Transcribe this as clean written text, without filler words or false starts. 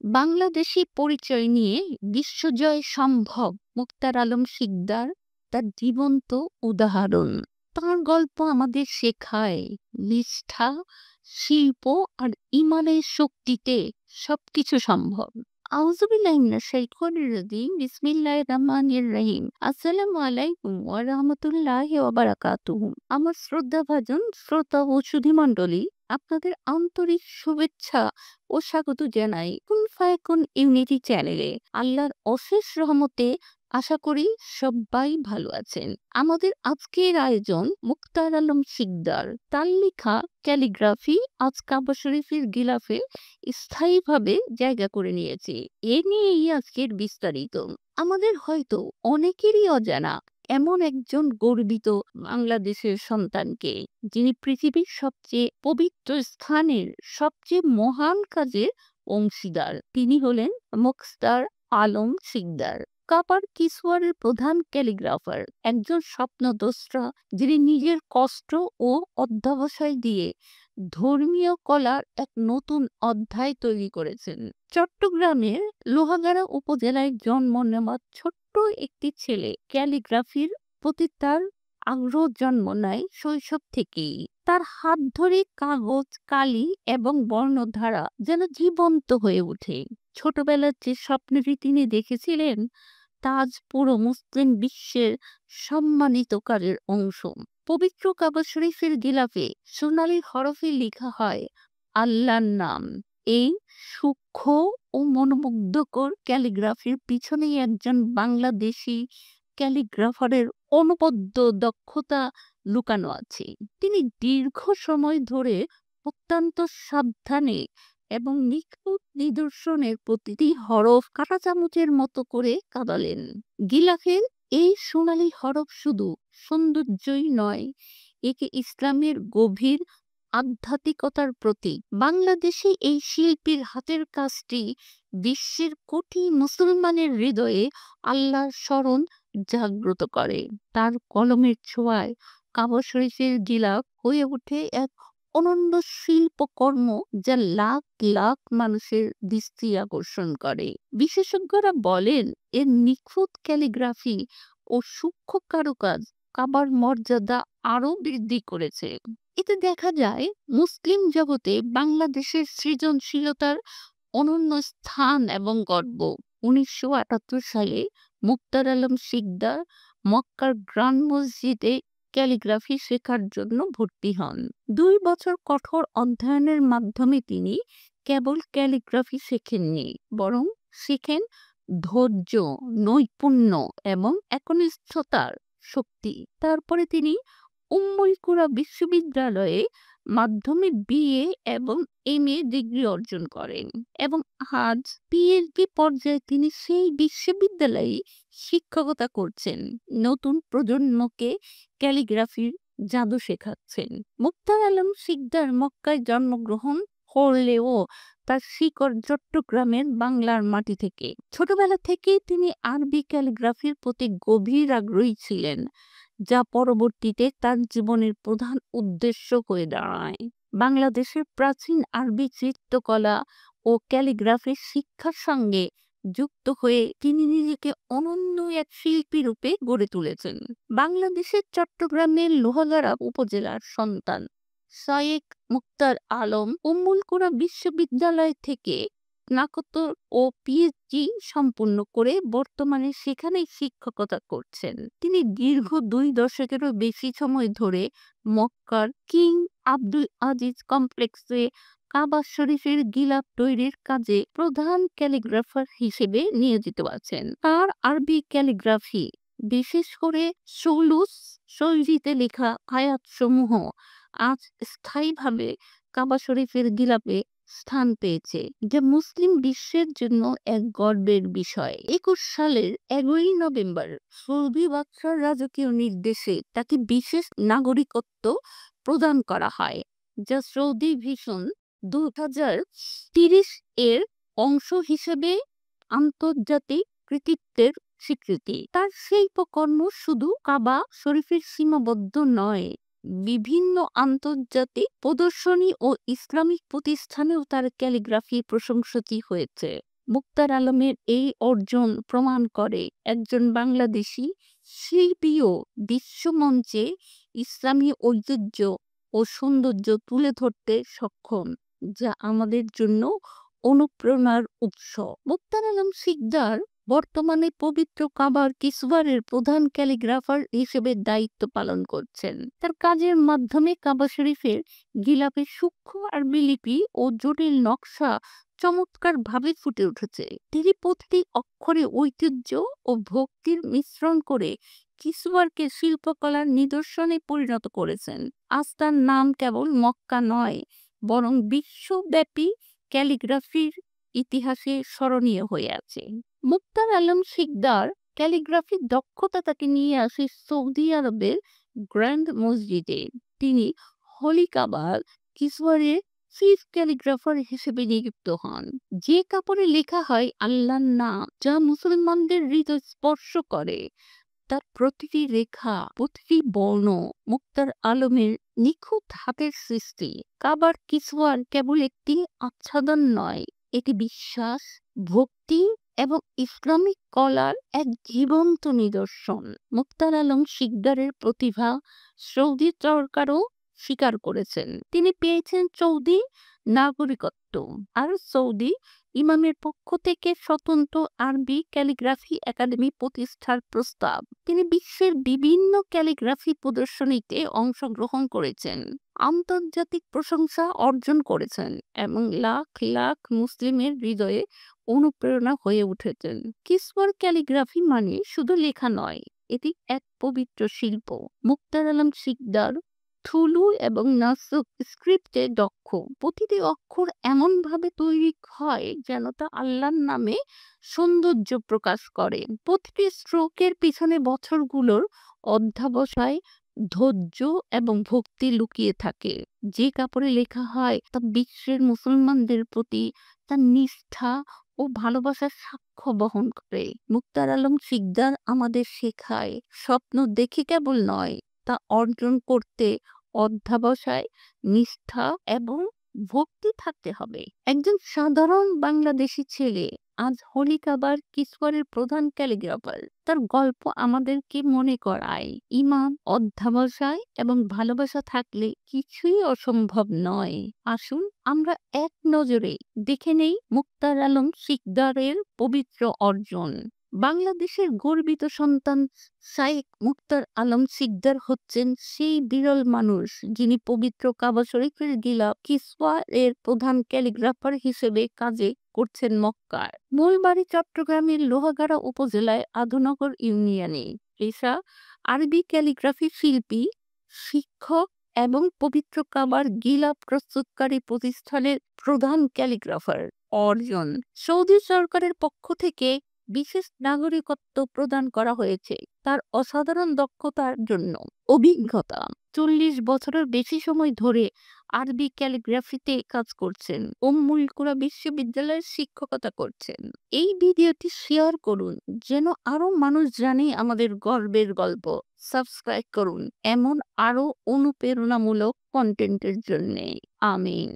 বাংলাদেশী পরিচয় নিয়ে বিশ্বজয় সম্ভব মুক্তার আলম শিকদার তার জীবন্ত উদাহরণ। তার গল্প আমাদের শেখায় নিষ্ঠা, শিল্প আর ইমানের শক্তিতে সবকিছু সম্ভব। আউযুবিল্লাহি মিনাশ শাইতানির রাজিম। বিসমিল্লাহির রহমানির রহিম। আসসালামু আলাইকুম ওয়া রাহমাতুল্লাহি ওয়া বারাকাতুহু। আমার শ্রদ্ধাভাজন শ্রোতা ও সুধীমণ্ডলী, আপনাদের আন্তরিক শুভেচ্ছা ও স্বাগত জানাই কুন ফায়াকুন ইউনিটি চ্যানেলে। আল্লাহর অশেষ রহমতে আশা করি সবাই ভালো আছেন। আমাদের আজকের আয়োজন মুক্তার আলম শিকদার, তার লেখা ক্যালিগ্রাফি আজ কাবা শরীফের গিলাফে স্থায়ীভাবে জায়গা করে নিয়েছে। এ নিয়েই আজকের বিস্তারিত। আমাদের হয়তো অনেকেরই অজানা এমন একজন গর্বিত বাংলাদেশের সন্তানকে, যিনি পৃথিবীর সবচেয়ে পবিত্র স্থানের সবচেয়ে মহান কাজের অংশীদার। তিনি হলেন মুক্তার আলম শিকদার, কাপার কিসওয়ারের প্রধান ক্যালিগ্রাফার, একজন স্বপ্নদ্রষ্টা যিনি নিজের কষ্ট ও অধ্যবসায় দিয়ে ধর্মীয় কলার এক নতুন অধ্যায় তৈরি করেছেন। চট্টগ্রামের লোহাগাড়া উপজেলায় জন্ম নেওয়া ছোট্ট একটি ছেলে ক্যালিগ্রাফির প্রতি তার আগ্রহ জন্ম নেয় শৈশব থেকেই। তার হাত ধরে কাগজ, কালি এবং বর্ণধারা যেন জীবন্ত হয়ে ওঠে। ছোটবেলার যে স্বপ্নটি তিনি দেখেছিলেন তা আজ পুরো মুসলিম বিশ্বের সম্মানিত কাজের অংশ। পবিত্র কাবা শরীফের গিলাফে সোনালী হরফে লেখা হয় আল্লাহর নাম। এই সূক্ষ্ম ও মনোমুগ্ধকর ক্যালিগ্রাফির পিছনেই একজন বাংলাদেশি ক্যালিগ্রাফারের অনবদ্য দক্ষতা লুকানো আছে। তিনি দীর্ঘ সময় ধরে অত্যন্ত সাবধানে এবং নিখুঁত নিদর্শনের প্রতিটি হরফ কাঁটা চামচের মতো করে কাঁদালেন। গিলাফের এই সোনালী হরফ শুধু সৌন্দর্যই নয়, একে ইসলামের গভীর আধ্যাত্মিকতার প্রতীক। বাংলাদেশে এই শিল্পীর হাতের কাজটি বিশ্বের কোটি মুসলমানের হৃদয়ে আল্লাহর স্মরণ জাগ্রত করে। তার কলমের ছোঁয়ায় কাবা শরীফের গিলাফ হয়ে ওঠে এক অনন্য শিল্পকর্ম, যা লাখ লাখ মানুষের দৃষ্টি আকর্ষণ করে। বিশেষজ্ঞরা বলেন এর নিখুঁত ক্যালিগ্রাফি ও সূক্ষ্ম কারুকাজ কাবার মর্যাদা আরো বৃদ্ধি করেছে। এতে দেখা যায় মুসলিম জগতে বাংলাদেশের সৃজনশীলতার অনন্য স্থান এবং গর্ব। 1978 সালে মুক্তার আলম শিকদার মক্কার গ্রান্ড মসজিদে ক্যালিগ্রাফি শেখার জন্য ভর্তি হন। 2 বছর কঠোর অধ্যয়নের মাধ্যমে তিনি কেবল ক্যালিগ্রাফি শেখেননি, বরং শিখেন ধৈর্য, নৈপুণ্য এবং একনিষ্ঠতার শক্তি। তারপরে তিনি উম্মুল কুরা বিশ্ববিদ্যালয়ে মাধ্যমিক বিএ এবং এমএ ডিগ্রি অর্জন করেন এবং আজ পিএইচডি পর্যায়ে তিনি সেই বিশ্ববিদ্যালয়ে শিক্ষকতা করছেন, নতুন প্রজন্মকে ক্যালিগ্রাফির জাদু শেখাচ্ছেন। মুক্তার আলম শিকদার মক্কায় জন্মগ্রহণ করলেও তার শিকড় চট্টগ্রামের বাংলার মাটি থেকে। ছোটবেলা থেকেই তিনি আরবি ক্যালিগ্রাফির প্রতি গভীর আগ্রহী ছিলেন, যা পরবর্তীতে তার জীবনের প্রধান উদ্দেশ্য হয়ে দাঁড়ায়। বাংলাদেশের প্রাচীন আরবি চিত্রকলা ও ক্যালিগ্রাফির শিক্ষার সঙ্গে যুক্ত হয়ে তিনি নিজেকে অনন্য এক শিল্পী রূপে গড়ে তুলেছেন। বাংলাদেশের চট্টগ্রামের লোহাগাড়া উপজেলার সন্তান শায়েখ মুক্তার আলম উম্মুল কুরা বিশ্ববিদ্যালয় থেকে স্নাতকোত্তর ও পিএইচডি সম্পূর্ণ করে বর্তমানে সেখানেই শিক্ষকতা করছেন। তিনি দীর্ঘ 2 দশকেরও বেশি সময় ধরে মক্কার কিং আব্দুল আজিজ কমপ্লেক্সে কাবা শরীফের গিলাফ তৈরির কাজে প্রধান ক্যালিগ্রাফার হিসেবে নিয়োজিত আছেন। তার আরবি ক্যালিগ্রাফি, বিশেষ করে সৌলুস শৈলীতে লেখা আয়াতসমূহ আজ স্থায়ীভাবে কাবা শরীফের গিলাফে স্থান পেয়েছে, যা মুসলিম বিশ্বের জন্য এক গর্বের বিষয়। 21 সালের 11 নভেম্বর সৌদি বাদশার রাজকীয় নির্দেশে তাকে বিশেষ নাগরিকত্ব প্রদান করা হয়, যা সৌদি ভিশন 2030 এর অংশ হিসেবে আন্তর্জাতিক কৃতিত্বের স্বীকৃতি। তার শিল্পকর্ম শুধু কাবা শরীফের সীমাবদ্ধ নয়, বিভিন্ন আন্তর্জাতিক প্রদর্শনী ও ইসলামিক প্রতিষ্ঠানেও তার ক্যালিগ্রাফি প্রশংসিত হয়েছে। মুক্তার আলমের এই অর্জন প্রমাণ করে একজন বাংলাদেশি শিল্পীও বিশ্বমঞ্চে ইসলামী ঐতিহ্য ও সৌন্দর্য তুলে ধরতে সক্ষম, যা আমাদের জন্য অনুপ্রেরণার উৎস। মুক্তার আলম শিকদার বর্তমানে পবিত্র কাবার কিসওয়ারের প্রধান ক্যালিগ্রাফার হিসেবে দায়িত্ব পালন করছেন। তার কাজের মাধ্যমে কাবা শরীফের গিলাফে সূক্ষ্ম আরবি লিপি ও জটিল নকশা চমৎকারভাবে ফুটে উঠেছে। তিনি প্রতিটি অক্ষরে ঐতিহ্য ও ভক্তির মিশ্রণ করে কিসওয়ারকে শিল্পকলার নিদর্শনে পরিণত করেছেন। আজ তার নাম কেবল মক্কা নয়, বরং বিশ্বব্যাপী ক্যালিগ্রাফির ইতিহাসে স্মরণীয় হয়ে আছে। মুক্তার আলম শিকদার ক্যালিগ্রাফির দক্ষতা তাকে নিয়ে আসে সৌদি আরবের গ্র্যান্ড মসজিদে। তিনি হলি কাবার কিসওয়ারের চিফ ক্যালিগ্রাফার হিসেবে নিযুক্ত হন। যে কাপড়ে লেখা হয় আল্লাহর নাম, যা মুসলমানদের হৃদয় স্পর্শ করে, তার প্রতিটি রেখা, প্রতিটি বর্ণ মুক্তার আলমের নিখুঁত হাতের সৃষ্টি। কাবার কিসওয়ার কেবল একটি আচ্ছাদন নয়, এটি বিশ্বাস, ভক্তি এবং ইসলামিক কলার এক জীবন্ত নিদর্শন। মুক্তার আলম শিকদারের প্রতিভা সৌদি সরকারও স্বীকার করেছেন। তিনি পেয়েছেন সৌদি নাগরিকত্ব আর সৌদি ইমামের পক্ষ থেকে স্বতন্ত্র আরবি ক্যালিগ্রাফি একাডেমি প্রতিষ্ঠার প্রস্তাব। তিনি বিশ্বের বিভিন্ন ক্যালিগ্রাফি প্রদর্শনীতে অংশগ্রহণ করেছেন, আন্তর্জাতিক প্রশংসা অর্জন করেছেন এবং লাখ লাখ মুসলিমের হৃদয়ে অনুপ্রেরণা হয়ে উঠেছেন। কিসওয়ার ক্যালিগ্রাফি মানে শুধু লেখা নয়, এটি এক পবিত্র শিল্প। মুক্তার আলম শিকদার থুলু এবং নাসুক স্ক্রিপ্টে দক্ষ। প্রতিটি অক্ষর এমনভাবে তৈরি হয় যেন তা আল্লাহর নামে সৌন্দর্য প্রকাশ করে। প্রতিটি স্ট্রোকের পিছনে বছরগুলোর অধ্যবসায়, ধৈর্য এবং ভক্তি লুকিয়ে থাকে। যে কাপড়ে লেখা হয় তা বিশ্বের মুসলমানদের প্রতি তার নিষ্ঠা ও ভালোবাসার সাক্ষ্য বহন করে। মুক্তার আলম শিকদার আমাদের শেখায়, স্বপ্ন দেখে কেবল নয়, তা অর্জন করতে অধ্যবসায়, নিষ্ঠা এবং ভক্তি থাকতে হবে। একজন সাধারণ বাংলাদেশি ছেলে আজ হলি কাবার কিসওয়ারের প্রধান ক্যালিগ্রাফার। তার গল্প আমাদেরকে মনে করায় ইমান, অধ্যবসায় এবং ভালোবাসা থাকলে কিছুই অসম্ভব নয়। আসুন আমরা এক নজরে দেখে নেই মুক্তার আলম শিকদারের পবিত্র অর্জন। বাংলাদেশের গর্বিত সন্তান শাইখ মুক্তার আলম শিকদার হচ্ছেন সেই বিরল মানুষ যিনি পবিত্র কাবা শরীফের গিলাফ কিসওয়ারের প্রধান ক্যালিগ্রাফার হিসেবে কাজে করছেন মক্কার। মূল বাড়ি চট্টগ্রামের লোহাগাড়া উপজেলায় আধুনগর ইউনিয়নে। পেশা আরবি ক্যালিগ্রাফি শিল্পী, শিক্ষক এবং পবিত্র কাবার গিলাফ প্রস্তুতকারী প্রতিষ্ঠানের প্রধান ক্যালিগ্রাফার। অর্জন সৌদি সরকারের পক্ষ থেকে বিশেষ নাগরিকত্ব প্রদান করা হয়েছে তার অসাধারণ দক্ষতার জন্য। অভিজ্ঞতা 40 বছরের বেশি সময় ধরে আরবি ক্যালিগ্রাফিতে কাজ করছেন। উম্মুল কুরা বিশ্ববিদ্যালয়ের শিক্ষকতা করছেন। এই ভিডিওটি শেয়ার করুন যেন আরো মানুষ জানে আমাদের গর্বের গল্প। সাবস্ক্রাইব করুন এমন আরো অনুপ্রেরণামূলক কন্টেন্টের জন্য। আমিন।